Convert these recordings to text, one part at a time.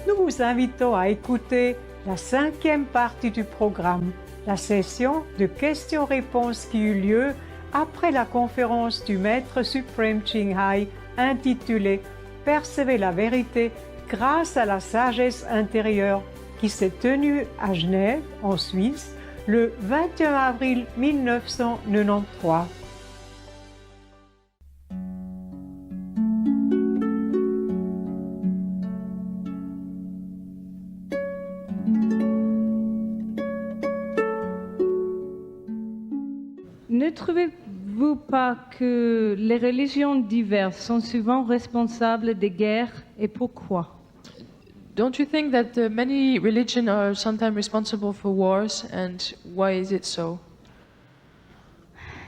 nous vous invitons à écouter la 5e partie du programme, la session de questions-réponses qui eut lieu après la conférence du Maître suprême Ching Hai intitulée « Percevez la vérité grâce à la sagesse intérieure » qui s'est tenue à Genève, en Suisse, le 21 avril 1993. Ne trouvez-vous pas que les religions diverses sont souvent responsables des guerres et pourquoi? Don't you think that many religions are sometimes responsible for wars, and why is it so?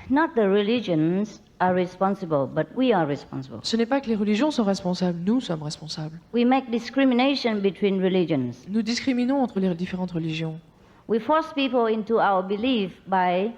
Not the religions are responsible, but we are responsible. Ce n'est pas que les religions sont responsables, nous sommes responsables. We make discrimination between religions. Nous discriminons entre les différentes religions. We force people into our belief by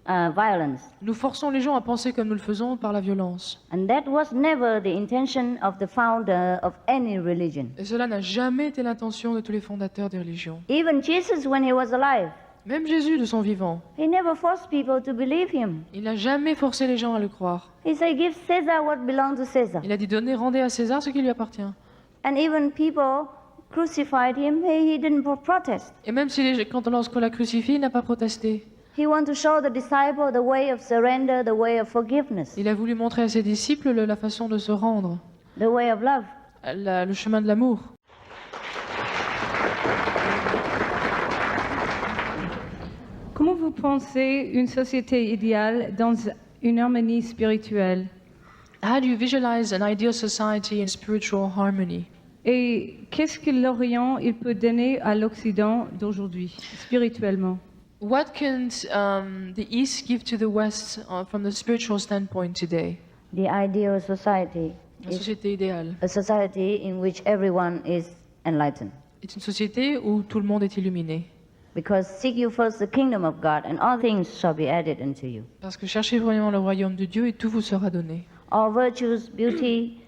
violence. Nous forçons les gens à penser comme nous le faisons par la violence. And that was never the intention of the founder of any religion. Et cela n'a jamais été l'intention de tous les fondateurs des religions. Even Jesus, when he was alive, Même Jésus, de son vivant, he never forced people to believe him. il n'a jamais forcé les gens à le croire. He said, give Caesar what belongs to Caesar. Il a dit donnez, rendez à César ce qui lui appartient. And even people crucified him, he didn't protest. Et même si lorsqu'on l'a crucifié, il n'a pas protesté. He wanted to show the disciple the way of surrender, the way of forgiveness, Il a voulu montrer à ses disciples la façon de se rendre, the way of love. le chemin de l'amour. Comment vous pensez une société idéale dans une harmonie spirituelle? How do you visualize an ideal society in spiritual harmony? Et qu'est-ce que l'Orient il peut donner à l'Occident d'aujourd'hui, spirituellement? What can the East give to the West from the spiritual standpoint today? The ideal society La is société idéale a society in which everyone is enlightened. est une société où tout le monde est illuminé. Because seek you first the kingdom of God, and all things shall be added unto you. Parce que cherchez vraiment le royaume de Dieu et tout vous sera donné. All virtues, beauty,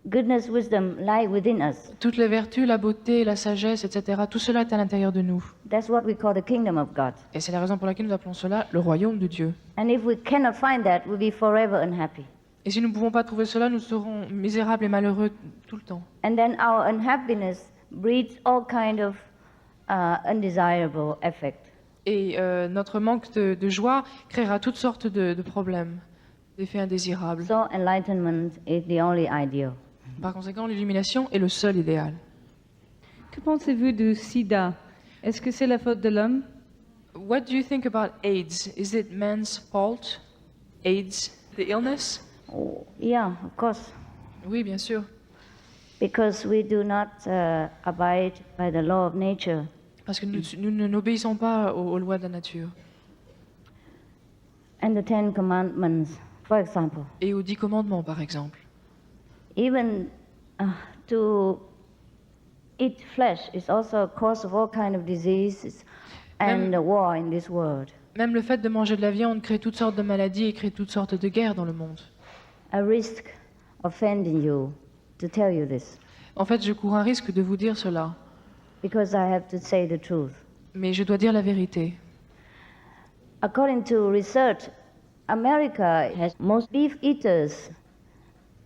goodness, wisdom lie within us. Toutes les vertus, la beauté, la sagesse, etc., tout cela est à l'intérieur de nous. That's what we call the kingdom of God. Et c'est la raison pour laquelle nous appelons cela le royaume de Dieu. And if we cannot find that, we'll be forever unhappy. Et si nous ne pouvons pas trouver cela, nous serons misérables et malheureux tout le temps. And then our unhappiness breeds all kind of undesirable effect. Et notre manque de joie créera toutes sortes de problèmes, d'effets indésirables. So enlightenment is the only ideal. Par conséquent, l'illumination est le seul idéal. Que pensez-vous du sida? Est-ce que c'est la faute de l'homme? What do you think about AIDS? Is it man's fault? AIDS, the illness? Oh, yeah, of course. Oui, bien sûr. Because we do not abide by the law of nature. Parce que nous n'obéissons pas aux lois de la nature. And the Ten Commandments, for example. Et aux 10 commandements, par exemple. Even to eat flesh is also a cause of all kind of diseases and war in this world. Même le fait de manger de la viande crée toutes sortes de maladies et crée toutes sortes de guerres dans le monde. I risk offending you to tell you this. En fait, je cours un risque de vous dire cela. Because I have to say the truth. Mais je dois dire la vérité. According to research, America has most beef eaters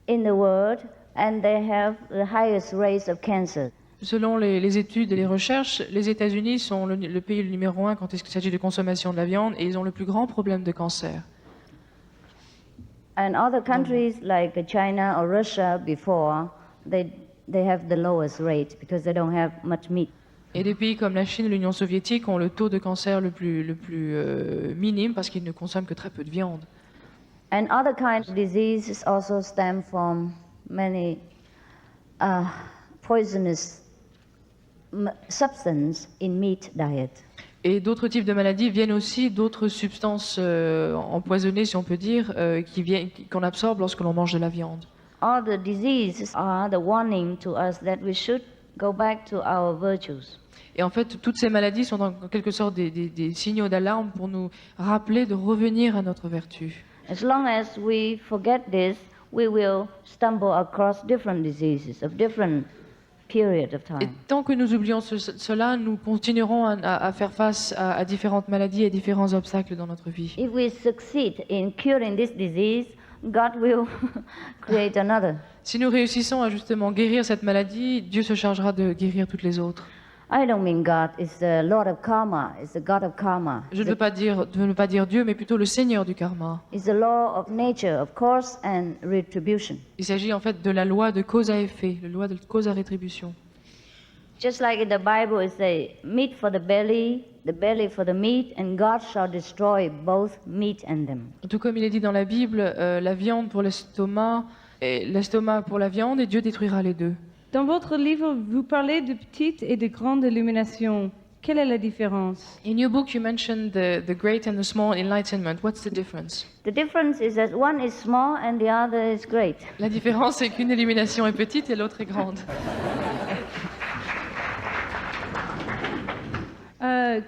in the world, and they have the highest rates of cancer. Selon les études et les recherches, les États-Unis sont le pays numéro 1 quand il s'agit de consommation de la viande et ils ont le plus grand problème de cancer. And other countries like China or Russia before, they have the lowest rate because they don't have much meat. Et des pays comme la Chine et l'Union soviétique ont le taux de cancer le plus minime parce qu'ils ne consomment que très peu de viande. And other kinds of diseases also stem from many poisonous substances in meat diet. Et d'autres types de maladies viennent aussi d'autres substances empoisonnées, si on peut dire, qu'on absorbe lorsque l'on mange de la viande. All the diseases are the warning to us that we should go back to our virtues. Et en fait, toutes ces maladies sont en quelque sorte des signaux d'alarme pour nous rappeler de revenir à notre vertu. As long as we forget this, we will stumble across different diseases of different period of Et time. tant que nous oublions cela, nous continuerons à faire face à différentes maladies et différents obstacles dans notre vie. If we succeed in curing this disease, God will create another. Si nous réussissons à justement guérir cette maladie, Dieu se chargera de guérir toutes les autres. I don't mean God is the Lord of karma, is the God of karma. Je ne veux pas dire Dieu, mais plutôt le Seigneur du karma. It's the law of nature, of course, and retribution. Il s'agit en fait de la loi de cause à effet, la loi de cause à rétribution. Just like in the Bible, it says, meat for the belly for the meat, and God shall destroy both meat and them. Tout comme il est dit dans la Bible, la viande pour l'estomac, et l'estomac pour la viande, et Dieu détruira les deux. Dans votre livre, vous parlez de petites et de grandes illuminations. Quelle est la différence? In your book, you mentioned the great and the small enlightenment. What's the difference? The difference is that one is small and the other is great. La différence, c'est qu'une illumination est petite et l'autre est grande.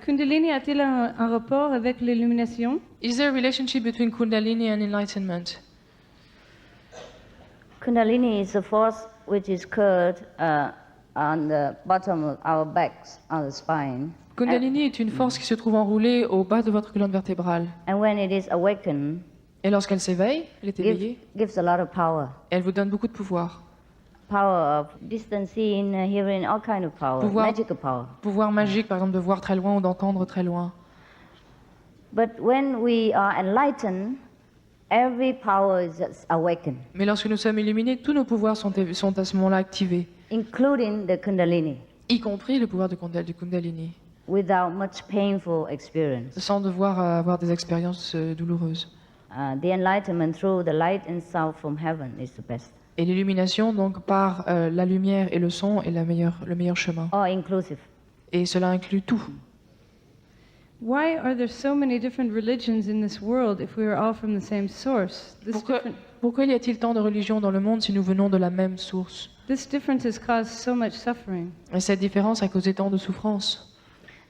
Kundalini a-t-il un rapport avec l'illumination? Is there a relationship between Kundalini and enlightenment? Kundalini is a force which is curled on the bottom of our backs, on the spine. Kundalini est une force qui se trouve enroulée au bas de votre colonne vertébrale. And when it is awakened, Et lorsqu'elle s'éveille, elle est éveillée, gives a lot of power. elle vous donne beaucoup de pouvoir. Power of distancing, hearing, all kind of power, Pouvoir- magical power. Pouvoir magique, par exemple, de voir très loin ou d'entendre très loin. But when we are enlightened, every power is awakened, Mais lorsque nous sommes illuminés, tous nos pouvoirs sont à ce moment-là activés, including the Kundalini, y compris le pouvoir du Kundalini, without much painful experience. sans devoir avoir des expériences douloureuses. The enlightenment through the light and sound from heaven is the best, Et l'illumination, donc, par la lumière et le son, est le meilleur chemin. all inclusive. Et cela inclut tout. Why are there so many different religions in this world if we are all from the same source? Pourquoi y a-t-il tant de religions dans le monde si nous venons de la même source? This difference has caused so much suffering. Et cette différence a causé tant de souffrance.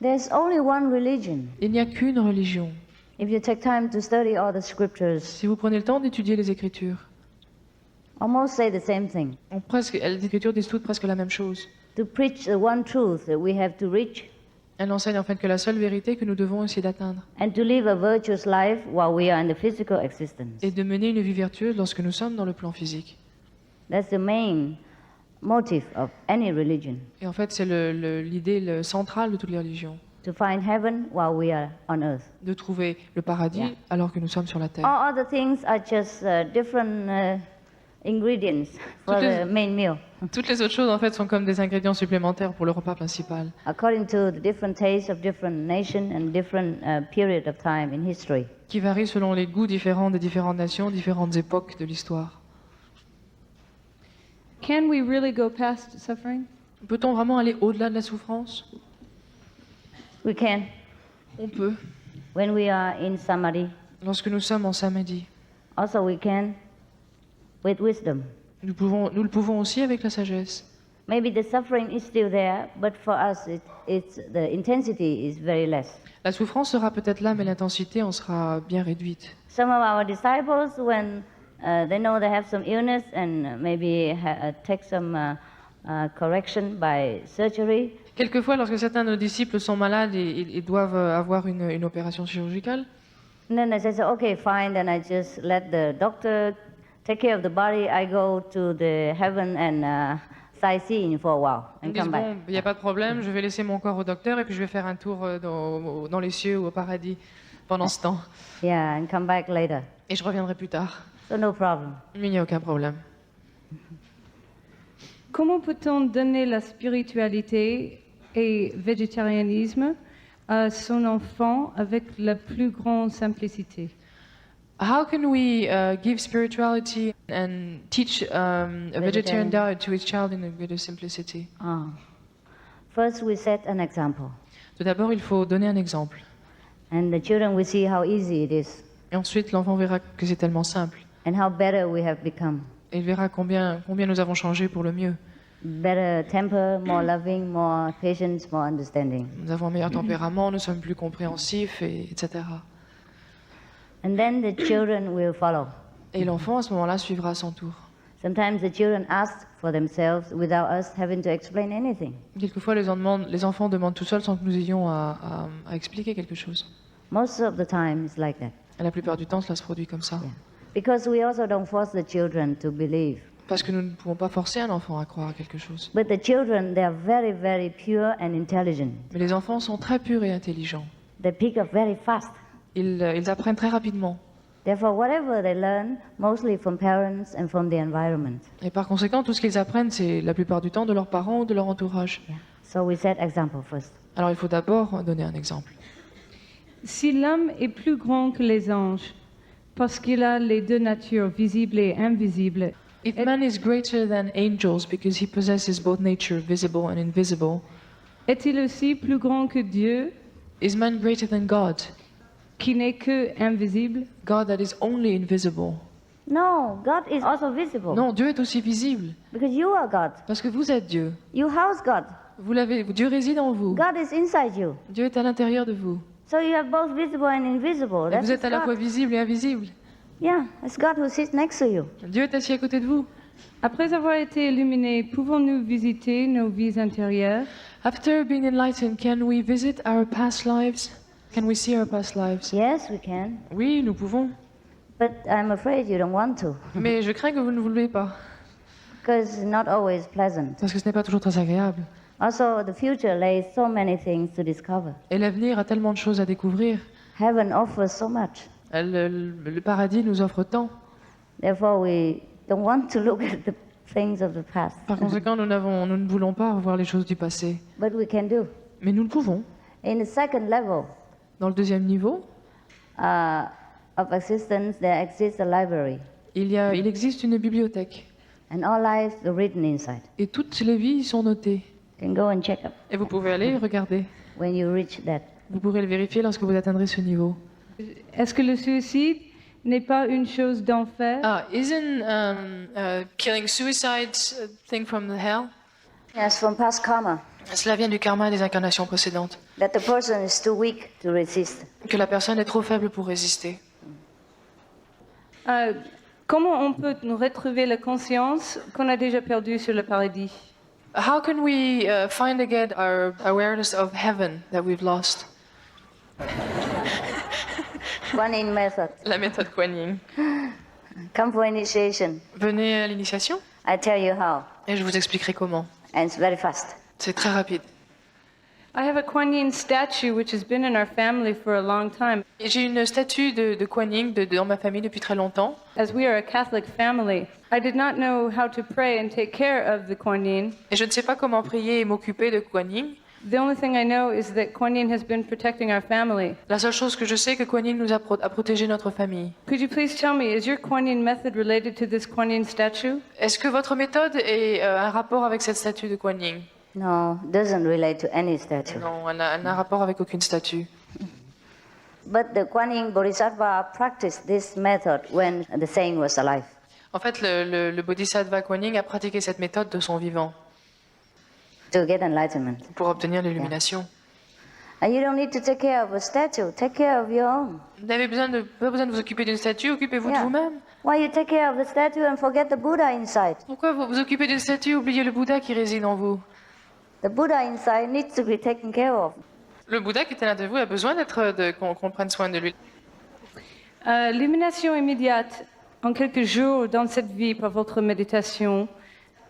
There's only one religion. Il n'y a qu'une religion. If you take time to study all the scriptures, Si vous prenez le temps d'étudier les Écritures, almost say the same thing. les Écritures disent toutes presque la même chose. To preach the one truth that we have to reach, Elles enseignent en fait que la seule vérité que nous devons essayer d'atteindre and to live a virtuous life while we are in the physical existence. est de mener une vie vertueuse lorsque nous sommes dans le plan physique. That's the main motive of any religion, Et en fait, c'est l'idée centrale de toutes les religions, to find heaven while we are on earth. de trouver le paradis Yeah. alors que nous sommes sur la terre. All other things are just different ingredients for Toutes les- the main meal, Toutes les autres choses, en fait, sont comme des ingrédients supplémentaires pour le repas principal, according to the different tastes of different nations and different period of time in history. qui varient selon les goûts différents des différentes nations, différentes époques de l'histoire. Can we really go past suffering? Peut-on vraiment aller au-delà de la souffrance? We can, On peut. when we are in samadhi. Lorsque nous sommes en samadhi, Also, we can with wisdom. nous le pouvons aussi avec la sagesse. Maybe the suffering is still there, but for us, the intensity is very less. La souffrance sera peut-être là, mais l'intensité en sera bien réduite. Some of our disciples, when they know they have some illness and maybe take some correction by surgery, Quelquefois, lorsque certains de nos disciples sont malades et doivent avoir une opération chirurgicale, and then they say, okay, fine, then I just let the doctor take care of the body. I go to the heaven and sightseeing for a while ils and disent, come back. bon, il n'y a pas de problème, je vais laisser mon corps au docteur et puis je vais faire un tour dans les cieux ou au paradis pendant ce temps. Yeah, and come back later. Et je reviendrai plus tard. So no problem. Mais il n'y a aucun problème. Comment peut-on donner la spiritualité et végétarianisme à son enfant avec la plus grande simplicité? How can we give spirituality and teach a vegetarian diet to his child in a greater simplicity? First, we set an example, Tout d'abord, il faut donner un exemple. and the children will see how easy it is Et ensuite, l'enfant verra que c'est tellement simple. and how better we have become. Et il verra combien nous avons changé pour le mieux. Better temper, more loving, more patience, more understanding. Nous avons un meilleur tempérament, nous sommes plus compréhensifs, etc. And then the children will follow. Et l'enfant, à ce moment-là, suivra à son tour. Sometimes the children ask for themselves without us having to explain anything. Quelquefois, les enfants demandent tout seuls sans que nous ayons à expliquer quelque chose. Most of the time, it's like that. Et la plupart du temps, cela se produit comme ça. Yeah. Because we also don't force the children to believe. Parce que nous ne pouvons pas forcer un enfant à croire à quelque chose. But the children, they are very, very pure and intelligent. Mais les enfants sont très purs et intelligents. They pick up very fast. Ils apprennent très rapidement. Therefore, whatever they learn, mostly from parents and from the environment. Et par conséquent, tout ce qu'ils apprennent, c'est la plupart du temps de leurs parents ou de leur entourage. Yeah. So we set example first. Alors il faut d'abord donner un exemple. Si l'homme est plus grand que les anges, parce qu'il a les deux natures, visibles et invisibles, If man is greater than angels because he possesses both nature, visible and invisible, est-il aussi plus grand que Dieu, is man greater than God? qui n'est que invisible? God that is only invisible. No, God is also visible. Non, Dieu est aussi visible. Because you are God. Parce que vous êtes Dieu. You house God. Dieu réside en vous. God is inside you. Dieu est à l'intérieur de vous. So you are both visible and invisible. Et That's vous êtes à la fois God. visible et invisible. Yeah, it's God who sits next to you. Dieu est assis à côté de vous. Après avoir été illuminés, pouvons-nous visiter nos vies intérieures? After being enlightened, can we visit our past lives? Can we see our past lives? Yes, we can. Oui, nous pouvons. But I'm afraid you don't want to. Mais je crains que vous ne voulez pas. Because it's not always pleasant. Parce que ce n'est pas toujours très agréable. Also, the future lays so many things to discover. Et l'avenir a tellement de choses à découvrir. Heaven offers so much. Le paradis nous offre tant. Therefore, we don't want to look at the things of the past. Par conséquent, nous ne voulons pas revoir les choses du passé. But we can do. Mais nous le pouvons. In the second level Dans le deuxième niveau, of existence, there exists a library. il existe une bibliothèque. And all lives are written inside. Et toutes les vies y sont notées. You can go and check up Et vous pouvez aller regarder. when you reach that. Vous pourrez le vérifier lorsque vous atteindrez ce niveau. Est-ce que le suicide n'est pas une chose d'enfer? Ah, isn't killing suicide a thing from the hell? Yes, from past karma, Cela vient du karma des incarnations précédentes. that the person is too weak to resist. Que la personne est trop faible pour résister. Comment on peut nous retrouver la conscience qu'on a déjà perdue sur le paradis? How can we find again our awareness of heaven that we've lost? One in method. La méthode Kuan Yin. Come for initiation. Venez à l'initiation I tell you how. et je vous expliquerai comment. And it's very fast. C'est très rapide. I have a Kuan Yin statue which has been in our family for a long time. Et j'ai une statue de Kuan Yin dans ma famille depuis très longtemps. As we are a Catholic family, I did not know how to pray and take care of the Kuan Yin. Et je ne sais pas comment prier et m'occuper de Kuan Yin. The only thing I know is that Kuan Yin has been protecting our family. La seule chose que je sais, c'est que Kuan Yin nous a protégé notre famille. Could you please tell me, is your Kuan Yin method related to this Kuan Yin statue? Est-ce que votre méthode est un rapport avec cette statue de Kuan Yin? No, doesn't relate to any statue. Non, elle n'a un rapport avec aucune statue. But the Kuan Yin Bodhisattva practiced this method when the saint was alive. En fait, le Bodhisattva Kuan Yin a pratiqué cette méthode de son vivant To get enlightenment. pour obtenir l'illumination. And you don't need to take care of a statue, take care of your own. Vous n'avez pas besoin de vous occuper d'une statue, occupez-vous de Yeah. vous-même. Why you take care of the statue and forget the Buddha inside? Pourquoi vous vous occupez d'une statue, oubliez le Bouddha qui réside en vous? The Buddha inside needs to be taken care of. Le Bouddha qui est à l'intérieur de vous a besoin qu'on prenne soin de lui. L'illumination immédiate en quelques jours dans cette vie par votre méditation.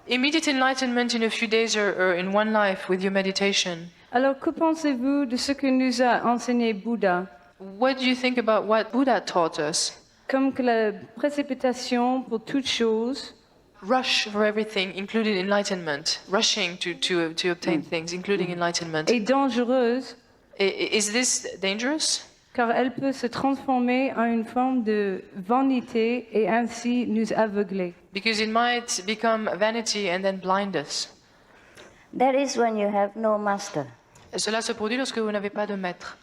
Immediate enlightenment in a few days or in one life with your meditation. Alors, que pensez-vous de ce que nous a enseigné Bouddha? What do you think about what Buddha taught us? Comme que la précipitation pour toute chose Rush for everything, including enlightenment. Rushing to obtain things, including enlightenment. est dangereuse Is this dangerous? car elle peut se transformer en une forme de vanité et ainsi nous aveugler. Because it might become vanity and then blind us. That is when you have no master. Et cela se produit lorsque vous n'avez pas de maître.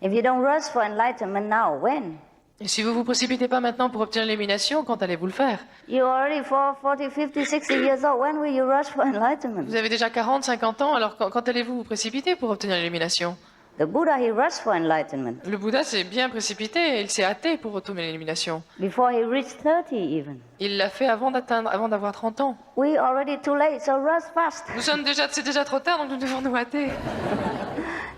If you don't rush for enlightenment now, when? Et si vous vous précipitez pas maintenant pour obtenir l'illumination, quand allez-vous le faire? You're already 40, 50, 60 years old. When will you rush for enlightenment? Vous avez déjà 40, 50 ans, alors quand allez-vous vous précipiter pour obtenir l'illumination? The Buddha, he rushed for enlightenment. Le Bouddha s'est bien précipité, il s'est hâté pour obtenir l'illumination. Before he reached 30 even. Il l'a fait avant d'avoir 30 ans. We already too late, so rush fast. C'est déjà trop tard, donc nous devons nous hâter.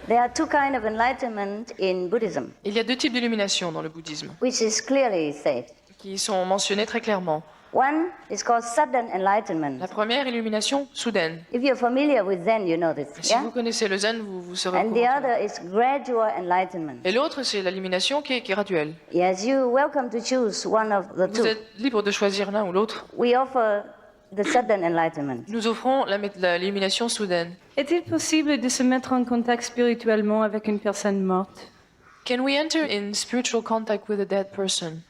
There are two kinds of enlightenment in Buddhism, Il y a deux types d'illumination dans le bouddhisme, which is clearly said. qui sont mentionnés très clairement. One is called sudden enlightenment. La première, illumination soudaine. If you're familiar with Zen, you know this. Si Yeah? vous connaissez le zen, vous serez au And the courant. other is gradual enlightenment. Et l'autre, c'est l'illumination qui est graduelle. Yes, you're welcome to choose one of the Vous two. êtes libre de choisir l'un ou l'autre. We offer the sudden enlightenment. Nous offrons l'illumination soudaine. Est-il possible de se mettre en contact spirituellement avec une personne morte? Can we enter in spiritual contact with a dead person?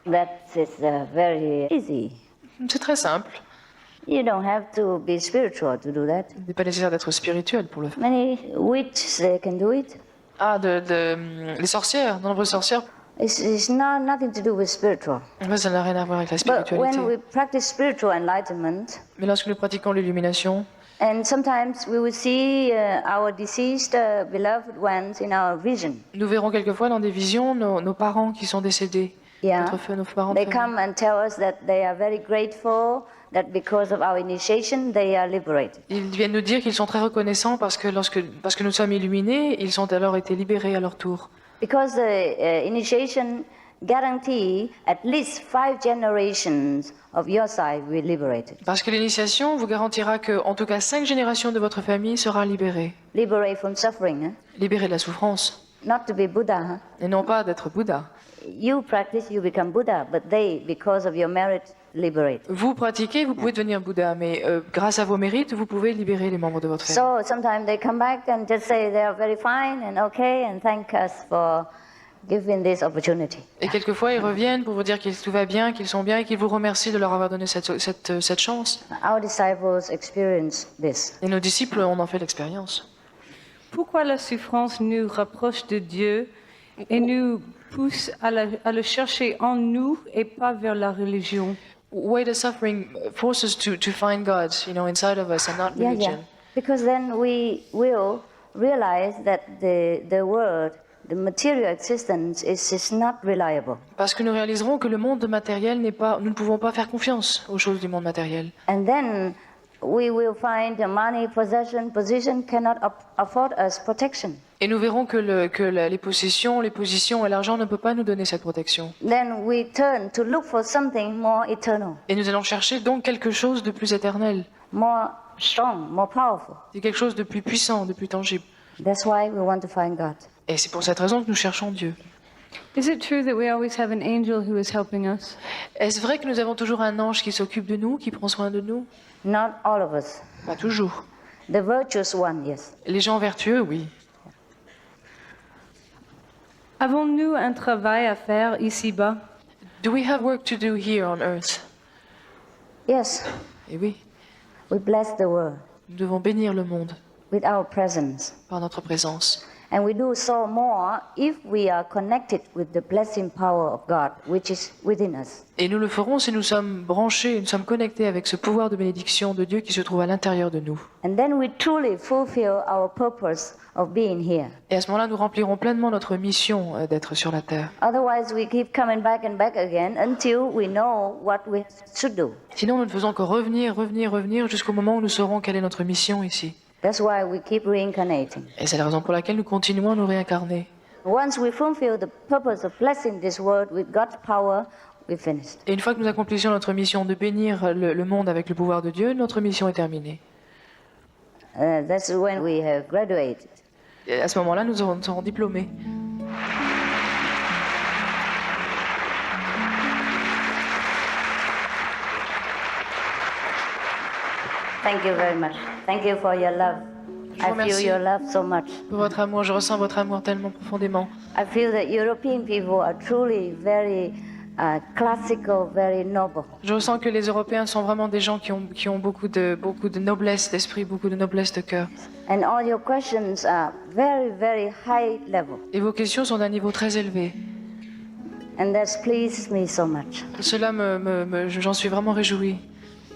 That is very easy. C'est très simple. You don't have to be spiritual to do that. Il n'est pas nécessaire d'être spirituel pour le faire. Many witches, they can do it. Ah, les sorcières, de nombreuses sorcières. It's nothing to do with spiritual. En fait, ça n'a rien à voir avec la But when spiritualité. we practice spiritual enlightenment, Mais lorsque nous pratiquons l'illumination, and sometimes we will see our deceased beloved ones in our vision. nous verrons quelquefois dans des visions nos parents qui sont décédés. Yeah. Nos parents They de famille. come and tell us that they are very grateful that because of our initiation they are liberated. Ils viennent nous dire qu'ils sont très reconnaissants parce que nous sommes illuminés, ils ont alors été libérés à leur tour. Because the initiation guarantee at least 5 generations of your side will be liberated. Parce que l'initiation vous garantira que, en tout cas, 5 générations de votre famille sera libérée. Liberate from suffering, huh? Libérée de la souffrance. Not to be Buddha. Huh? Et non pas d'être Bouddha. You practice, you become Buddha, but they, because of your merit, liberate. Vous pratiquez, vous pouvez devenir Bouddha, mais grâce à vos mérites, vous pouvez libérer les membres de votre famille. So sometimes they come back and just say they are very fine and okay and thank us for giving this opportunity. Et quelquefois, ils reviennent pour vous dire que tout va bien, qu'ils sont bien et qu'ils vous remercient de leur avoir donné cette chance. Our disciples experience this. Et nos disciples en ont fait l'expérience. Pourquoi la souffrance nous rapproche de Dieu et nous pousse à le chercher en nous et pas vers la religion? Why does suffering force us to find God, inside of us and not Yeah, religion? yeah. Because then we will realize that the world, the material existence is not reliable. Parce que nous réaliserons que le monde matériel nous ne pouvons pas faire confiance aux choses du monde matériel. And then we will find the money, possession, position cannot afford us protection. Et nous verrons que les possessions, les positions et l'argent ne peuvent pas nous donner cette protection. Then we turn to look for something more eternal, Et nous allons chercher donc quelque chose de plus éternel, more strong, more powerful. c'est quelque chose de plus puissant, de plus tangible. That's why we want to find God. Et c'est pour cette raison que nous cherchons Dieu. Is it true that we always have an angel who is helping us? Est-ce vrai que nous avons toujours un ange qui s'occupe de nous, qui prend soin de nous? Not all of us. Pas toujours. The virtuous one, yes. Les gens vertueux, oui. Avons-nous un travail à faire ici-bas? Do we have work to do here on earth? Yes, Et oui, we bless the world nous devons bénir le monde with our presence. par notre présence. And we do so more if we are connected with the blessing power of God, which is within us. Et nous le ferons si nous sommes branchés, nous sommes connectés avec ce pouvoir de bénédiction de Dieu qui se trouve à l'intérieur de nous. And then we truly fulfill our purpose of being here. Et à ce moment-là, nous remplirons pleinement notre mission d'être sur la terre. Otherwise, we keep coming back and back again until we know what we should do. Sinon, nous ne faisons que revenir jusqu'au moment où nous saurons quelle est notre mission ici. That's why we keep reincarnating. Et c'est la raison pour laquelle nous continuons à nous réincarner. Once we fulfill the purpose of blessing this world with God's power, we finished. Et une fois que nous accomplissions notre mission de bénir le monde avec le pouvoir de Dieu, notre mission est terminée. That's when we have graduated. Et à ce moment-là, nous serons diplômés. Thank you very much. Thank you for your love. Je vous I feel remercie. your love so much. Pour votre amour, je ressens votre amour tellement profondément. I feel that European people are truly very classical, very noble. Je ressens que les Européens sont vraiment des gens qui ont beaucoup de noblesse d'esprit, beaucoup de noblesse de cœur. And all your questions are very, very high level. Et vos questions sont d'un niveau très élevé. And that's pleased me so much. Cela j'en suis vraiment réjouie.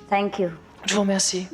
Thank you. Je vous remercie.